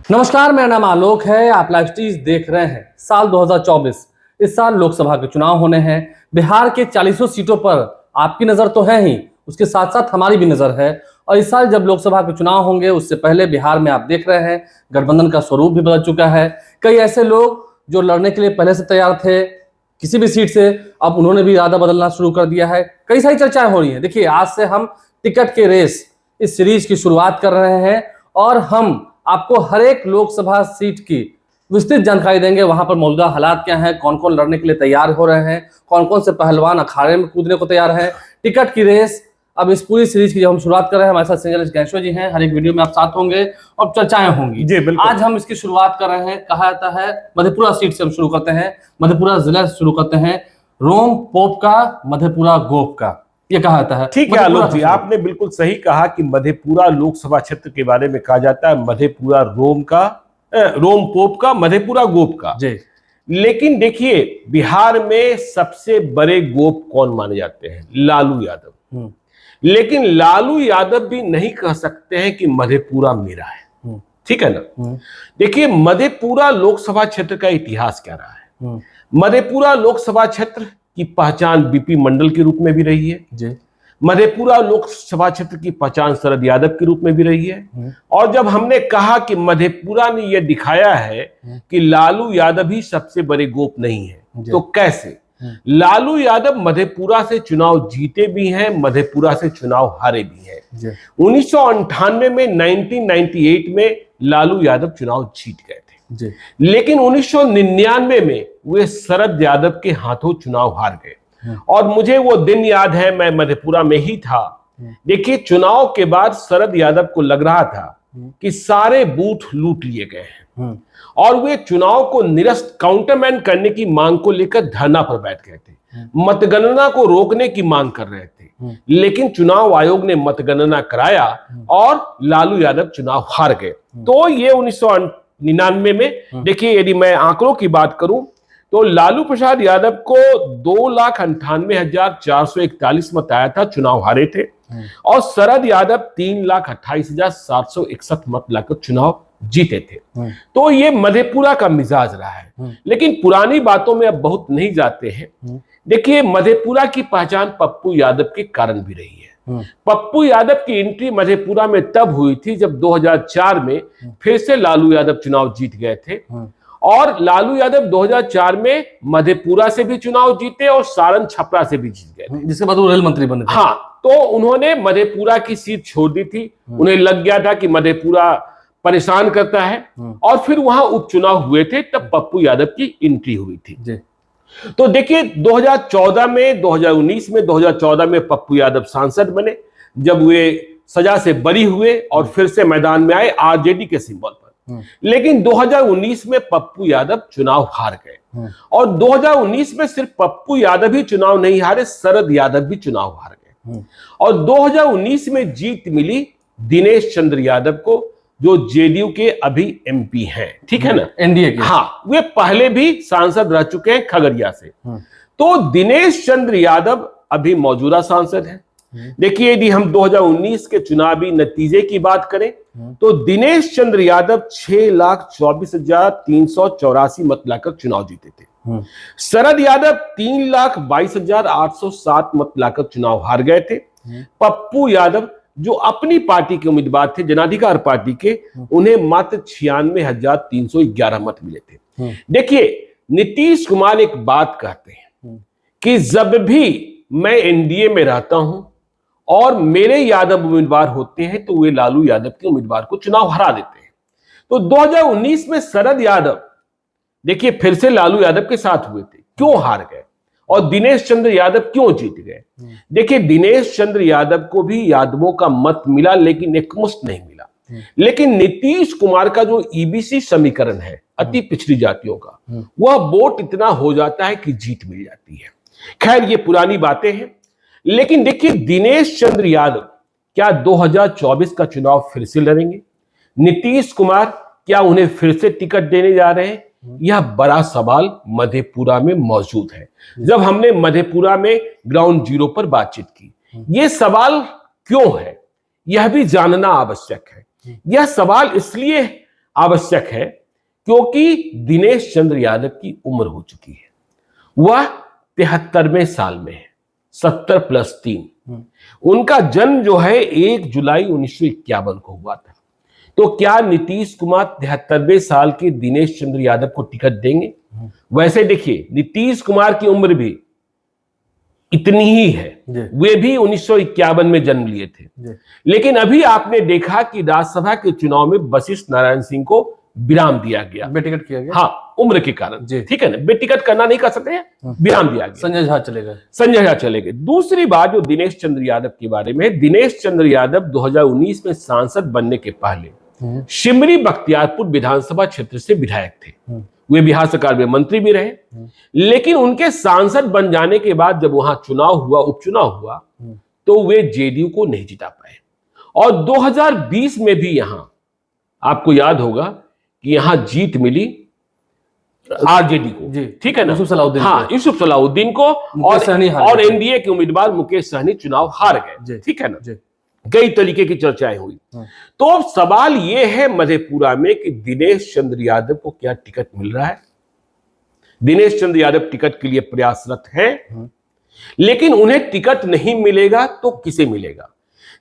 नमस्कार, मेरा नाम आलोक है। आप लाइव स्ट्रीज देख रहे हैं। साल 2024 इस साल लोकसभा के चुनाव होने हैं। बिहार के 40 सीटों पर आपकी नजर तो है ही, उसके साथ साथ हमारी भी नजर है। और इस साल जब लोकसभा के चुनाव होंगे उससे पहले बिहार में आप देख रहे हैं गठबंधन का स्वरूप भी बदल चुका है। कई ऐसे लोग जो लड़ने के लिए पहले से तैयार थे किसी भी सीट से, अब उन्होंने भी इरादा बदलना शुरू कर दिया है। कई सारी चर्चाएं हो रही हैं। देखिए, आज से हम टिकट के रेस इस सीरीज की शुरुआत कर रहे हैं और हम आपको हर एक लोकसभा सीट की विस्तृत जानकारी देंगे। वहां पर मौजूदा हालात क्या हैं, कौन कौन लड़ने के लिए तैयार हो रहे हैं, कौन कौन से पहलवान अखाड़े में कूदने को तैयार हैं। टिकट की रेस अब इस पूरी सीरीज की जब हम शुरुआत कर रहे हैं, हमारे साथ संजय गैंशो जी हैं। हर एक वीडियो में आप साथ होंगे और चर्चाएं होंगी जी बिल्कुल। आज हम इसकी शुरुआत कर रहे हैं, कहा जाता है मधेपुरा सीट से हम शुरू करते हैं, मधेपुरा जिला से शुरू करते हैं। रोम पोप का, मधेपुरा गोप का, ये कहा जाता है। ठीक है आलोक जी, आपने बिल्कुल सही कहा कि मधेपुरा लोकसभा क्षेत्र के बारे में कहा जाता है मधेपुरा रोम पोप का, मधेपुरा गोप का जी। लेकिन देखिए, बिहार में सबसे बड़े गोप कौन माने जाते हैं? लालू यादव। लेकिन लालू यादव भी नहीं कह सकते हैं कि मधेपुरा मेरा है, ठीक है ना। देखिए, मधेपुरा लोकसभा क्षेत्र का इतिहास क्या रहा है। मधेपुरा लोकसभा क्षेत्र की पहचान बीपी मंडल के रूप में भी रही है जी। मधेपुरा लोकसभा क्षेत्र की पहचान शरद यादव के रूप में भी रही है। और जब हमने कहा कि मधेपुरा ने यह दिखाया है कि लालू यादव ही सबसे बड़े गोप नहीं है, तो कैसे? लालू यादव मधेपुरा से चुनाव जीते भी हैं, मधेपुरा से चुनाव हारे भी हैं। 1998 में 1998 में लालू यादव चुनाव जीत गए थे जी। लेकिन 1999 में वे शरद यादव के हाथों चुनाव हार गए। और मुझे वो दिन याद है, मैं मधेपुरा में ही था। देखिए, चुनाव के बाद शरद यादव को लग रहा था कि सारे बूथ लूट लिए गए हैं और वे चुनाव को निरस्त काउंटरमैन करने की मांग को लेकर धरना पर बैठ गए थे। मतगणना को रोकने की मांग कर रहे थे। लेकिन चुनाव आयोग ने मतगणना कराया और लालू यादव चुनाव हार गए। तो ये 1999 में देखिए, यदि मैं आंकड़ों की बात करूं तो लालू प्रसाद यादव को 2,98,441 मत आया था, चुनाव हारे थे। और शरद यादव 3,28,761 मत लाकर चुनाव जीते थे। तो ये मधेपुरा का मिजाज रहा है। लेकिन पुरानी बातों में अब बहुत नहीं जाते हैं। देखिए, मधेपुरा की पहचान पप्पू यादव के कारण भी रही है। पप्पू यादव की एंट्री मधेपुरा में तब हुई थी जब 2004 में फिर से लालू यादव चुनाव जीत गए थे। और लालू यादव 2004 में मधेपुरा से भी चुनाव जीते और सारण छपरा से भी जीत गए, जिसके बाद वो रेल मंत्री बने थे। हाँ, तो उन्होंने मधेपुरा की सीट छोड़ दी थी। उन्हें लग गया था कि मधेपुरा परेशान करता है। और फिर वहां उपचुनाव हुए थे, तब पप्पू यादव की एंट्री हुई थी जी। तो देखिए, 2014 में 2014 में पप्पू यादव सांसद बने, जब वे सजा से बरी हुए और फिर से मैदान में आए आरजेडी के सिंबल पर। लेकिन 2019 में पप्पू यादव चुनाव हार गए। और 2019 में सिर्फ पप्पू यादव ही चुनाव नहीं हारे, शरद यादव भी चुनाव हार गए। और 2019 में जीत मिली दिनेश चंद्र यादव को, जो जेडीयू के अभी एमपी हैं, ठीक है ना, एनडीए के। हाँ, वे पहले भी सांसद रह चुके हैं खगड़िया से। तो दिनेश चंद्र यादव अभी मौजूदा सांसद हैं। देखिए, यदि हम 2019 के चुनावी नतीजे की बात करें तो दिनेश चंद्र यादव 6,24,384 मत लाकर चुनाव जीते थे। शरद यादव 3,22,807 मत लाकर चुनाव हार गए थे। पप्पू यादव, जो अपनी पार्टी के उम्मीदवार थे, जनाधिकार पार्टी के, उन्हें मात्र 96,311 मत मिले थे। देखिए, नीतीश कुमार एक बात कहते हैं कि जब भी मैं एनडीए में रहता हूं और मेरे यादव उम्मीदवार होते हैं तो वे लालू यादव के उम्मीदवार को चुनाव हरा देते हैं। तो 2019 में शरद यादव देखिए फिर से लालू यादव के साथ हुए थे, क्यों हार गए? और दिनेश चंद्र यादव क्यों जीत गए? देखिए, दिनेश चंद्र यादव को भी यादवों का मत मिला, लेकिन एकमुश्त नहीं मिला। लेकिन नीतीश कुमार का जो ईबीसी समीकरण है, अति पिछड़ी जातियों का, वह वोट इतना हो जाता है कि जीत मिल जाती है। खैर, ये पुरानी बातें हैं। लेकिन देखिए, दिनेश चंद्र यादव क्या 2024 का चुनाव फिर से लड़ेंगे? नीतीश कुमार क्या उन्हें फिर से टिकट देने जा रहे हैं? यह बड़ा सवाल मधेपुरा में मौजूद है। जब हमने मधेपुरा में ग्राउंड जीरो पर बातचीत की, यह सवाल क्यों है, यह भी जानना आवश्यक है। यह सवाल इसलिए आवश्यक है, क्योंकि दिनेश चंद्र यादव की उम्र हो चुकी है, वह 73वें साल में है, 70 + 3। उनका जन्म जो है 1 जुलाई 1951 को हुआ था। तो क्या नीतीश कुमार 73वें साल के दिनेश चंद्र यादव को टिकट देंगे? वैसे देखिए, नीतीश कुमार की उम्र भी इतनी ही है, वे भी 1951 में जन्म लिए थे। लेकिन अभी आपने देखा कि राज्यसभा के चुनाव में वशिष्ठ नारायण सिंह को विराम दिया गया, बेटिकट किया गया। हाँ, उम्र के कारण, ठीक है ना, बेटिकट करना नहीं कर सकते हैं, विराम दिया गया। संजय झा चले गए। संजय झा चले गए। दूसरी बात जो दिनेश चंद्र यादव के बारे में, दिनेश चंद्र यादव 2019 में सांसद बनने के पहले शिमरी बख्तियारपुर विधानसभा क्षेत्र से विधायक थे। वे बिहार सरकार में मंत्री भी रहे, लेकिन उनके सांसद बन जाने के बाद जब वहां चुनाव हुआ, उपचुनाव हुआ, तो वे जेडीयू को नहीं जिता पाए। और 2020 में भी यहां आपको याद होगा कि यहां जीत मिली आरजेडी को, ठीक है ना, यूसुफ सलाउद्दीन, हाँ, यूसुफ सलाउद्दीन को, और एनडीए के उम्मीदवार मुकेश सहनी चुनाव हार गए, ठीक है ना। कई तरीके की चर्चाएं हुई। तो अब सवाल यह है मधेपुरा में कि दिनेश चंद्र यादव को क्या टिकट मिल रहा है? दिनेश चंद्र यादव टिकट के लिए प्रयासरत हैं, लेकिन उन्हें टिकट नहीं मिलेगा तो किसे मिलेगा?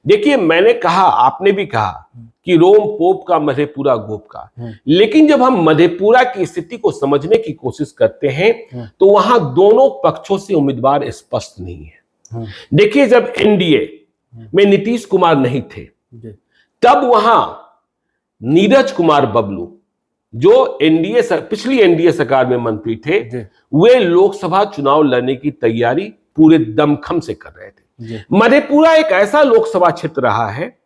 देखिए, मैंने कहा, आपने भी कहा कि रोम पोप का मधेपुरा गोप का, लेकिन जब हम मधेपुरा की स्थिति को समझने की कोशिश करते हैं तो वहां दोनों पक्षों से उम्मीदवार स्पष्ट नहीं है। देखिए, जब एनडीए में नीतीश कुमार नहीं थे, तब वहां नीरज कुमार बबलू, जो पिछली एनडीए सरकार में मंत्री थे, वे लोकसभा चुनाव लड़ने की तैयारी पूरे दमखम से कर रहे थे। मधेपुरा एक ऐसा लोकसभा क्षेत्र रहा है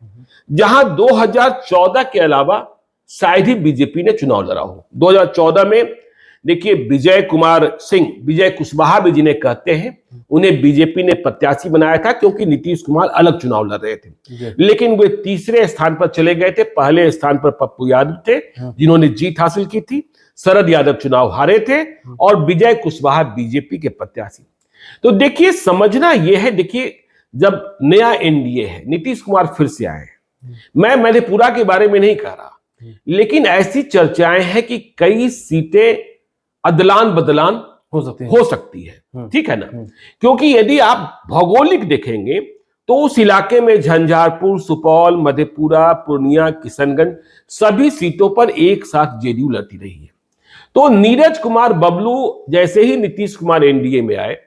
जहां 2014 के अलावा शायद ही बीजेपी ने चुनाव लड़ा हो। 2014 में देखिए, विजय कुशवाहा भी जिन्हें कहते हैं, उन्हें बीजेपी ने प्रत्याशी बनाया था क्योंकि नीतीश कुमार अलग चुनाव लड़ रहे थे, लेकिन वे तीसरे स्थान पर चले गए थे। पहले स्थान पर पप्पू यादव थे, जिन्होंने जीत हासिल की थी। शरद यादव चुनाव हारे थे और विजय कुशवाहा बीजेपी के प्रत्याशी। तो देखिए, समझना यह है, देखिए, जब नया एनडीए है, नीतीश कुमार फिर से आए, मैं मधेपुरा के बारे में नहीं कह रहा, लेकिन ऐसी चर्चाएं हैं कि कई सीटें अदलान बदलान हो सकती है, ठीक है ना, क्योंकि यदि आप भौगोलिक देखेंगे तो उस इलाके में झंझारपुर, सुपौल, मधेपुरा, पूर्णिया, किशनगंज सभी सीटों पर एक साथ जेडीयू लड़ती रही है। तो नीरज कुमार बबलू जैसे ही नीतीश कुमार एनडीए में आए,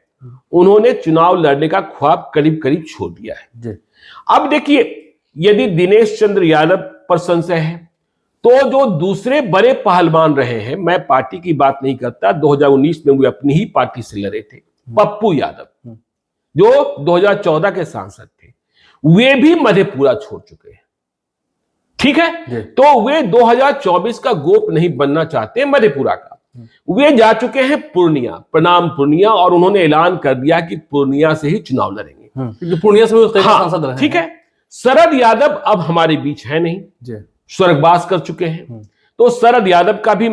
उन्होंने चुनाव लड़ने का ख्वाब करीब करीब छोड़ दिया है। अब देखिए, यदि दिनेश चंद्र यादव पर संशय है, तो जो दूसरे बड़े पहलवान रहे हैं, मैं पार्टी की बात नहीं करता, 2019 में वे अपनी ही पार्टी से लड़े थे, पप्पू यादव, जो 2014 के सांसद थे, वे भी मधेपुरा छोड़ चुके हैं, ठीक है। तो वे 2024 का गोप नहीं बनना चाहते मधेपुरा का, वे जा चुके हैं पूर्णिया, प्रणाम पूर्णिया, और उन्होंने ऐलान कर दिया कि पूर्णिया से ही चुनाव लड़ेंगे, पूर्णिया से सांसद रहे, ठीक है। शरद यादव अब हमारे बीच है नहीं, स्वर्गवास कर चुके हैं, तो शरद यादव का भी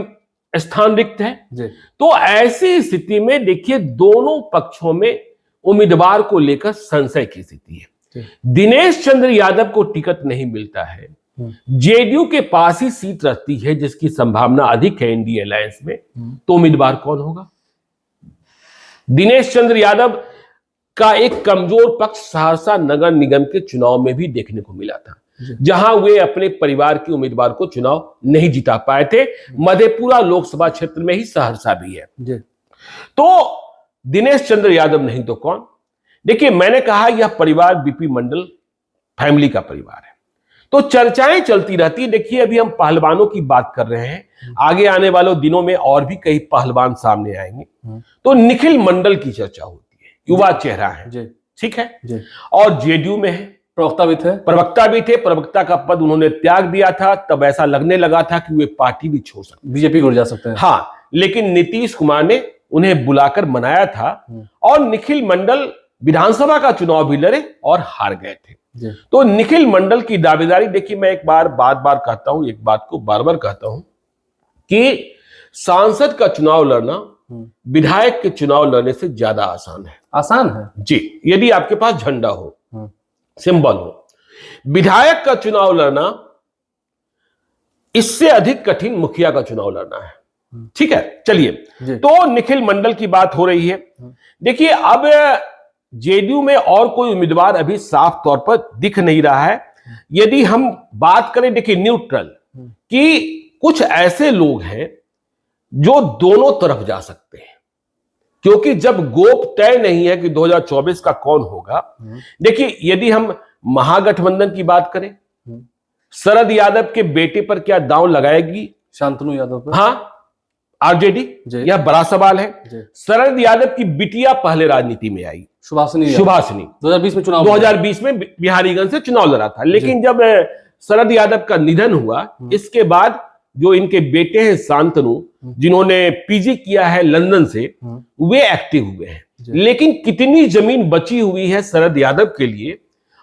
स्थान रिक्त है। तो ऐसी स्थिति में देखिए, दोनों पक्षों में उम्मीदवार को लेकर संशय की स्थिति है। दिनेश चंद्र यादव को टिकट नहीं मिलता है, जेडीयू के पास ही सीट रहती है जिसकी संभावना अधिक है एनडीए अलायंस में, तो उम्मीदवार कौन होगा? दिनेश चंद्र यादव का एक कमजोर पक्ष सहरसा नगर निगम के चुनाव में भी देखने को मिला था, जहां वे अपने परिवार के उम्मीदवार को चुनाव नहीं जिता पाए थे। मधेपुरा लोकसभा क्षेत्र में ही सहरसा भी है। तो दिनेश चंद्र यादव नहीं तो कौन? देखिए, मैंने कहा यह परिवार बीपी मंडल फैमिली का परिवार है, तो चर्चाएं चलती रहती है। देखिए, अभी हम पहलवानों की बात कर रहे हैं, आगे आने वाले दिनों में और भी कई पहलवान सामने आएंगे। तो निखिल मंडल की चर्चा होती है, युवा चेहरा है, ठीक है, और जेडीयू में है, प्रवक्ता भी थे। प्रवक्ता का पद उन्होंने त्याग दिया था, तब ऐसा लगने लगा था कि वे पार्टी भी छोड़ सकते, बीजेपी को जा सकते हैं, हाँ, लेकिन नीतीश कुमार ने उन्हें बुलाकर मनाया था, और निखिल मंडल विधानसभा का चुनाव भी लड़े और हार गए थे। तो निखिल मंडल की दावेदारी, देखिए, मैं एक बार बार कहता हूं, एक बात को बार बार कहता हूं कि सांसद का चुनाव लड़ना विधायक के चुनाव लड़ने से ज्यादा आसान है जी, यदि आपके पास झंडा हो, सिंबल हो। विधायक का चुनाव लड़ना इससे अधिक कठिन मुखिया का चुनाव लड़ना है। ठीक है, चलिए, तो निखिल मंडल की बात हो रही है। देखिए, अब जेडीयू में और कोई उम्मीदवार अभी साफ तौर पर दिख नहीं रहा है। यदि हम बात करें, देखिए, न्यूट्रल, कि कुछ ऐसे लोग हैं जो दोनों तरफ जा सकते हैं, क्योंकि जब गोप तय नहीं है कि 2024 का कौन होगा। देखिए, यदि हम महागठबंधन की बात करें, शरद यादव के बेटे पर क्या दांव लगाएगी शांतनु यादव पर? हाँ, आरजेडी, यह बड़ा सवाल है। शरद यादव की बिटिया पहले राजनीति में आई, सुभाषिनी 2020 में चुनाव, 2020 में बिहारीगंज से चुनाव लड़ा था। लेकिन जब शरद यादव का निधन हुआ, इसके बाद जो इनके बेटे हैं शांतनु, जिन्होंने पीजी किया है लंदन से, वे एक्टिव हुए हैं। लेकिन कितनी जमीन बची हुई है शरद यादव के लिए,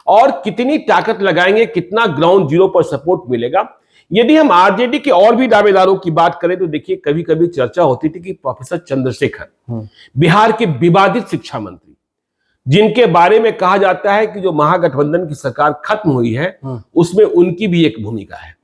और कितनी ताकत लगाएंगे, कितना ग्राउंड जीरो पर सपोर्ट मिलेगा। यदि हम आरजेडी के और भी दावेदारों की बात करें तो देखिए, कभी कभी चर्चा होती थी कि प्रोफेसर चंद्रशेखर, बिहार के विवादित शिक्षा मंत्री, जिनके बारे में कहा जाता है कि जो महागठबंधन की सरकार खत्म हुई है उसमें उनकी भी एक भूमिका है,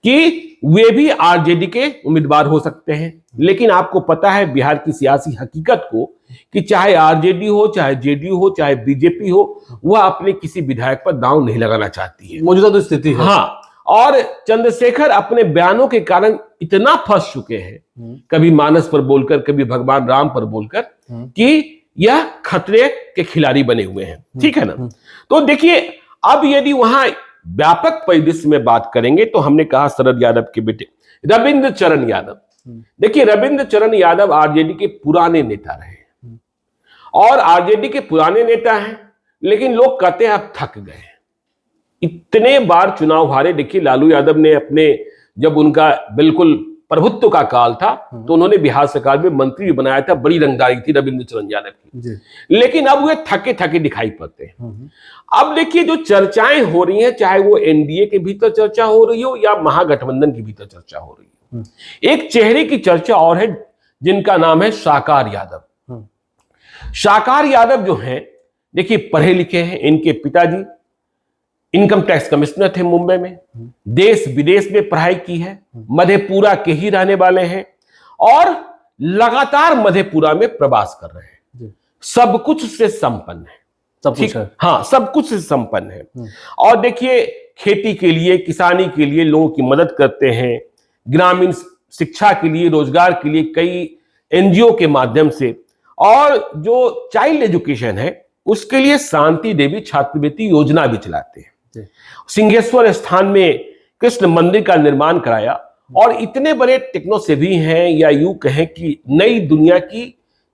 कि वे भी आरजेडी के उम्मीदवार हो सकते हैं। लेकिन आपको पता है बिहार की सियासी हकीकत को, कि चाहे आरजेडी हो, चाहे जेडीयू हो, चाहे बीजेपी हो, वह अपने किसी विधायक पर दांव नहीं लगाना चाहती है। मौजूदा तो स्थिति है। हाँ, और चंद्रशेखर अपने बयानों के कारण इतना फंस चुके हैं, कभी मानस पर बोलकर, कभी भगवान राम पर बोलकर, कि यह खतरे के खिलाड़ी बने हुए हैं। ठीक है ना? तो देखिए, अब यदि वहां व्यापक परिदृश्य में बात करेंगे तो हमने कहा शरद यादव के बेटे रविंद्र चरण यादव। देखिए, रविंद्र चरण यादव आरजेडी के पुराने नेता रहे, और आरजेडी के पुराने नेता हैं, लेकिन लोग कहते हैं अब थक गए, इतने बार चुनाव हारे। देखिए, लालू यादव ने अपने, जब उनका बिल्कुल प्रभुत्व का काल था, तो उन्होंने बिहार सरकार में मंत्री भी बनाया था, बड़ी रंगदारी थी रविंद्र चरण यादव की। लेकिन अब वे थके थके दिखाई पड़ते हैं। अब देखिए, जो चर्चाएं हो रही हैं, चाहे वो एनडीए के भीतर चर्चा हो रही हो या महागठबंधन के भीतर चर्चा हो रही हो, एक चेहरे की चर्चा और है, जिनका नाम है साकार यादव। साकार यादव जो हैं, देखिए, पढ़े लिखे हैं। इनके पिताजी इनकम टैक्स कमिश्नर थे मुंबई में, देश विदेश में पढ़ाई की है, मधेपुरा के ही रहने वाले हैं, और लगातार मधेपुरा में प्रवास कर रहे हैं। सब कुछ से संपन्न है, सब कुछ है। हाँ, सब कुछ से संपन्न है। और देखिए, खेती के लिए, किसानी के लिए लोगों की मदद करते हैं, ग्रामीण शिक्षा के लिए, रोजगार के लिए कई एनजीओ के माध्यम से, और जो चाइल्ड एजुकेशन है उसके लिए शांति देवी छात्रवृत्ति योजना भी चलाते हैं। सिंहेश्वर स्थान में कृष्ण मंदिर का निर्माण कराया, और इतने बड़े टेक्नो सेवी हैं, या यूं कहें कि नई दुनिया की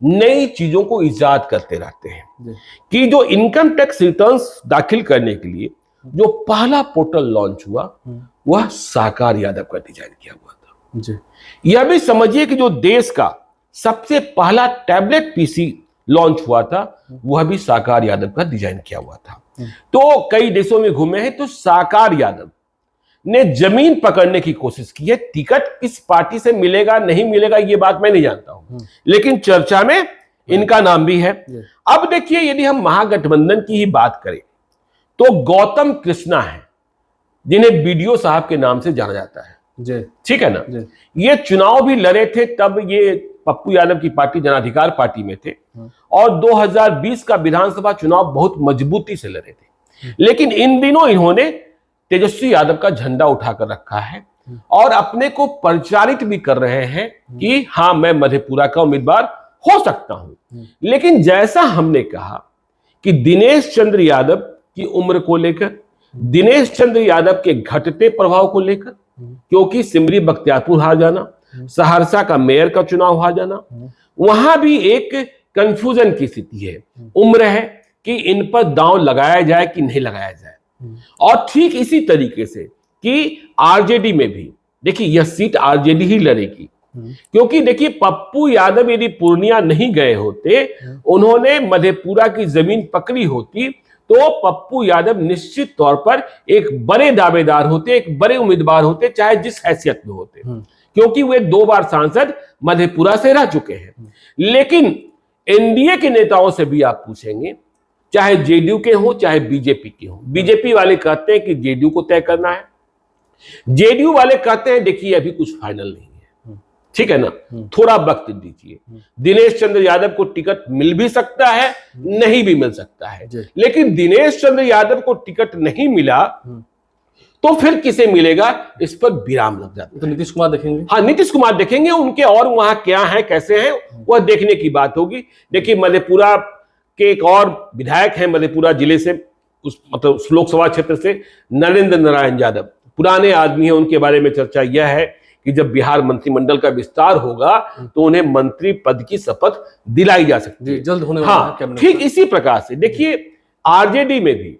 नई चीजों को इजाद करते रहते हैं। कि जो इनकम टैक्स रिटर्न्स दाखिल करने के लिए जो पहला पोर्टल लॉन्च हुआ, वह साकार यादव का डिजाइन किया हुआ था। यह भी समझिए कि जो देश का सबसे पहला टैबलेट पीसी लॉन्च हुआ था, वह भी साकार यादव का डिजाइन किया हुआ था। तो कई देशों में घूमे हैं, तो साकार यादव ने जमीन पकड़ने की कोशिश की है। टिकट किस पार्टी से मिलेगा नहीं मिलेगा ये बात मैं नहीं जानता हूं, लेकिन चर्चा में इनका नाम भी है। अब देखिए, यदि हम महागठबंधन की ही बात करें तो गौतम कृष्णा है, जिन्हें बीडीओ साहब के नाम से जाना जाता है। ठीक है ना? ये चुनाव भी लड़े थे, तब ये पप्पू यादव की पार्टी जनाधिकार पार्टी में थे, और 2020 का विधानसभा चुनाव बहुत मजबूती से लड़े थे। लेकिन इन दिनों इन्होंने तेजस्वी यादव का झंडा उठाकर रखा है, और अपने को प्रचारित भी कर रहे हैं कि हाँ, मैं मधेपुरा का उम्मीदवार हो सकता हूं। लेकिन जैसा हमने कहा कि दिनेश चंद्र यादव की उम्र को लेकर, दिनेश चंद्र यादव के घटते प्रभाव को लेकर, क्योंकि सिमरी बख्तियारपुर हार जाना, सहरसा का मेयर का चुनाव हार जाना, वहां भी एक कंफ्यूजन की स्थिति है। उम्र है कि इन पर दांव लगाया जाए कि नहीं लगाया जाए। और ठीक इसी तरीके से कि आरजेडी में भी देखिए, यह सीट आरजेडी ही लड़ेगी, क्योंकि देखिए, पप्पू यादव यदि पूर्णिया नहीं गए होते, उन्होंने मधेपुरा की जमीन पकड़ी होती, तो पप्पू यादव निश्चित तौर पर एक बड़े दावेदार होते, एक बड़े उम्मीदवार होते, चाहे जिस हैसियत में होते, क्योंकि वे 2 बार सांसद मधेपुरा से रह चुके हैं। लेकिन एनडीए के नेताओं से भी आप पूछेंगे, चाहे जेडीयू के हो चाहे बीजेपी के हो, बीजेपी वाले कहते हैं कि जेडीयू को तय करना है, जेडीयू वाले कहते हैं देखिए अभी कुछ फाइनल नहीं है, ठीक है ना, थोड़ा वक्त दीजिए। दिनेश चंद्र यादव को टिकट मिल भी सकता है, नहीं भी मिल सकता है, लेकिन दिनेश चंद्र यादव को टिकट नहीं मिला तो फिर किसे मिलेगा, इस पर विराम लग जाता है। तो नीतीश कुमार देखेंगे, हाँ नीतीश कुमार देखेंगे, उनके और वहां क्या है कैसे हैं वह देखने की बात होगी। देखिए मधेपुरा के एक और विधायक हैं मधेपुरा जिले से, उस मतलब उस लोकसभा क्षेत्र से, नरेंद्र नारायण यादव, पुराने आदमी हैं, उनके बारे में चर्चा यह है कि जब बिहार मंत्रिमंडल का विस्तार होगा तो उन्हें मंत्री पद की शपथ दिलाई जा सकती है, जल्द होने वाला है। ठीक इसी प्रकार से देखिए आरजेडी में भी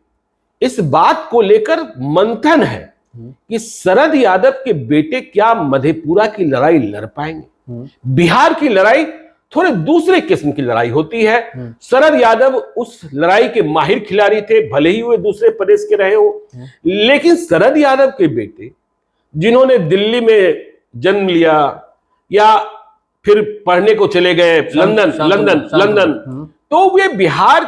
इस बात को लेकर मंथन है कि शरद यादव के बेटे क्या मधेपुरा की लड़ाई लड़ पाएंगे। बिहार की लड़ाई थोड़े दूसरे किस्म की लड़ाई होती है। शरद यादव उस लड़ाई के माहिर खिलाड़ी थे, भले ही वे दूसरे प्रदेश के रहे हो, लेकिन शरद यादव के बेटे जिन्होंने दिल्ली में जन्म लिया या फिर पढ़ने को चले गए लंदन, तो वे बिहार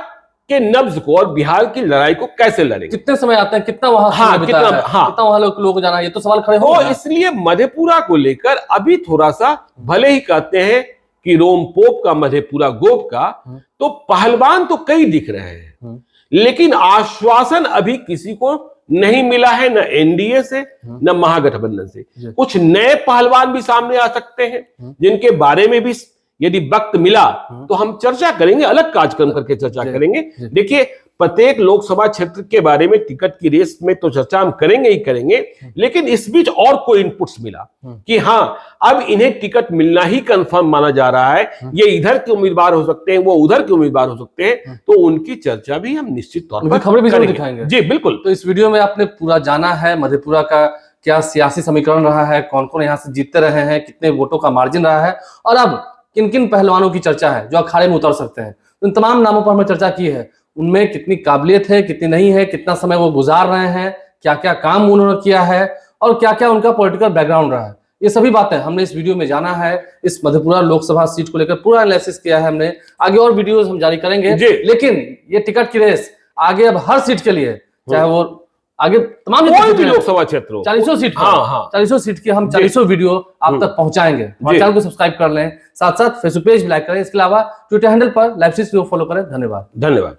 के नब्ज को और बिहार की लड़ाई को कैसे लड़ेंगे, कितने समय आते हैं, कितना वहां कितना वहां लोगों को जाना, ये तो सवाल खड़े हो। इसलिए मधेपुरा को लेकर अभी थोड़ा सा, भले ही कहते हैं कि रोम पोप का मधेपुरा गोप का, तो पहलवान तो कई दिख रहे हैं, लेकिन आश्वासन अभी किसी को नहीं मिला है, न एनडीए से न महागठबंधन से। कुछ नए पहलवान भी सामने आ सकते हैं जिनके बारे में भी यदि वक्त मिला तो हम चर्चा करेंगे, अलग कार्यक्रम करके चर्चा करेंगे। देखिए प्रत्येक लोकसभा क्षेत्र के बारे में टिकट की रेस में तो चर्चा हम करेंगे ही करेंगे, लेकिन इस बीच और कोई इनपुट्स मिला कि हाँ अब इन्हें टिकट मिलना ही कंफर्म माना जा रहा है, ये इधर के उम्मीदवार हो सकते हैं, वो उधर के उम्मीदवार हो सकते हैं, तो उनकी चर्चा भी हम निश्चित तौर पर खबरें भी जरूर दिखाएंगे। जी बिल्कुल। तो इस वीडियो में आपने पूरा जाना है मधेपुरा का क्या सियासी समीकरण रहा है, कौन कौन यहाँ से जीतते रहे हैं, कितने वोटों का मार्जिन रहा है, और अब किन किन पहलवानों की चर्चा है जो अखाड़े में उतर सकते हैं। इन तमाम नामों पर हमने चर्चा की है, उनमें कितनी काबिलियत है, कितनी नहीं है, कितना समय वो गुजार रहे हैं, क्या क्या काम उन्होंने किया है, और क्या क्या उनका पॉलिटिकल बैकग्राउंड रहा है। ये सभी बातें हमने इस वीडियो में जाना है। इस मधेपुरा लोकसभा सीट को लेकर पूरा एनालिसिस किया है हमने। आगे और वीडियोस हम जारी करेंगे, लेकिन ये टिकट की रेस आगे अब हर सीट के लिए, चाहे वो आगे तमाम लोकसभा क्षेत्रों 40 सीट, 40 सीट की हम 40 वीडियो आप तक पहुंचाएंगे। हमारे चैनल को सब्सक्राइब कर लें, साथ साथ फेसबुक पेज भी लाइक करें, इसके अलावा ट्विटर हैंडल पर लाइव स्ट्रीम फॉलो करें। धन्यवाद।